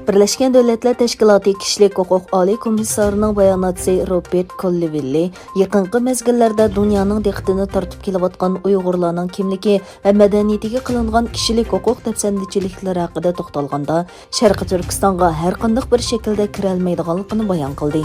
Birleşken Devletler Teşkilatı Kişilik Hukuk Ali Komissarının bayanatçısı Robert Colville, yaqinqi mezgillarda dunyoning diqqatini tortib kelayotgan Uyg'urlarning kimligi va madaniyatiga qilingan kishilik huquq dafsandichiliklari haqida to'xtalganda, Sharqi Turkistonga har qanday bir shaklda kira olmaydiganligini bayon qildi.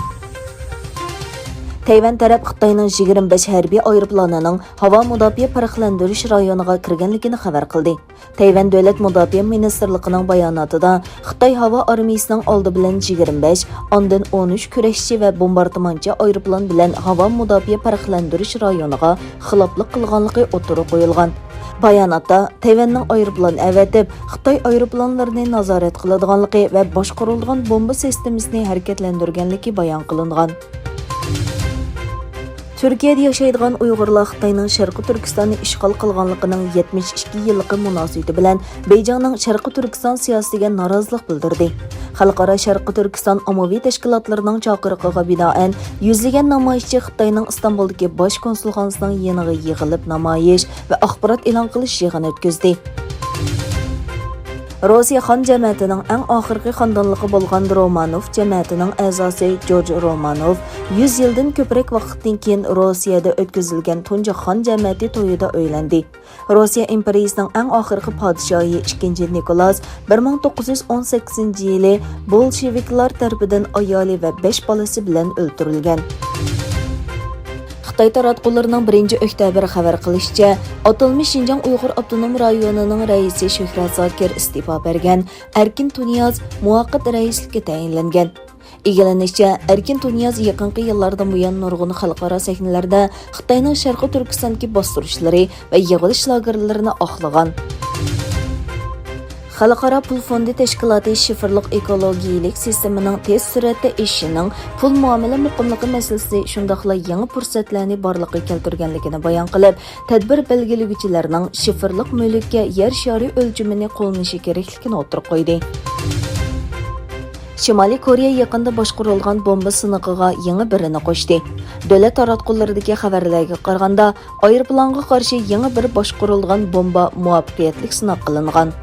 Tayvan taraf Xitoyning 25 harbiy aeroplanining havo mudofaa farqlantirish rayoniga kirganligini xabar qildi. Tayvan davlat mudofaa ministrligining bayonotida Xitoy havo armiyasining oldi bilan 25, ondan 13 kurashchi va bombardimonchi aeroplan bilan havo mudofaa farqlantirish rayoniga xiloflik qilganligi o'tirib qo'yilgan. Bayonotda Tayvanning aeroplan avatib, Xitoy aeroplanlarini nazorat qiladiganligi va boshqarilgan bomba sistemasini harakatlantirganligi bayon qilingan. Türkiye'de yaşaydigan Uyg'urlar Xitoyning Sharqi Turkistonni ishg'ol qilganligining 72 yilligi munosabati bilan Beyjingning Sharqi Turkiston siyosatiga norozilik bildirdi. Xalqaro Sharqi Turkiston ommaviy tashkilotlarining chaqiriqiga binoan yuzlagan namoyishchi Xitoyning Istanbuldagi bosh konsulxonasining yeniga yig'ilib namoyish va axborot e'lon qilish yig'ini o'tkazdi. Rossiya xon jamiyatining eng oxirgi xonadonligi bo'lgan Romanov jamiyatining a'zosi George Romanov 100 yildan ko'proq vaqtdan keyin Rossiyada o'tkazilgan tunji xon jamiyati to'yida uylandi. Rossiya imperiyasining eng oxirgi podshohi 2 Nikolas 1918-yili bolsheviklar tarafidan ayoli va 5 bolasi bilan o'ldirilgan. Xitoy taratqullarining 1-oktyabr xabar qilishicha, atalmish Şinjan Uyg'ur avtonom rayonining raisi Shuhrat Zokir istifa bergan, Erkin Tunyaz muvaqqat raislikka tayinlangan. Egallanishicha, Erkin Tunyaz yaqinqi yillarda buyon nurg'un xalqaro sahnalarda Xitoyning Sharqi Turkistondagi bostirishlari va yig'ilish lagerlarini oqlagan. Xalqaro pul fondi tashkiloti shifrliq ekologiyalik sistemaning tez suratda ishining pul muomala muqimligi masalasi shundaqla yangi fursatlarni borliqqa keltirganligini bayon qilib, tadbir belgilaguvchilarning shifrliq mulkka yer shari o'lchimini qo'llanishi kerakligini o'tirib qo'ydi. Shimoliy Koreya yaqinda boshqarilgan bomba siniqiga yangi birini qo'shdi. Davlat taratqullaridagi xabarlarga qaraganda, aeroplanga qarshi yangi bir boshqarilgan bomba muvaffaqiyatli sinab qilingan.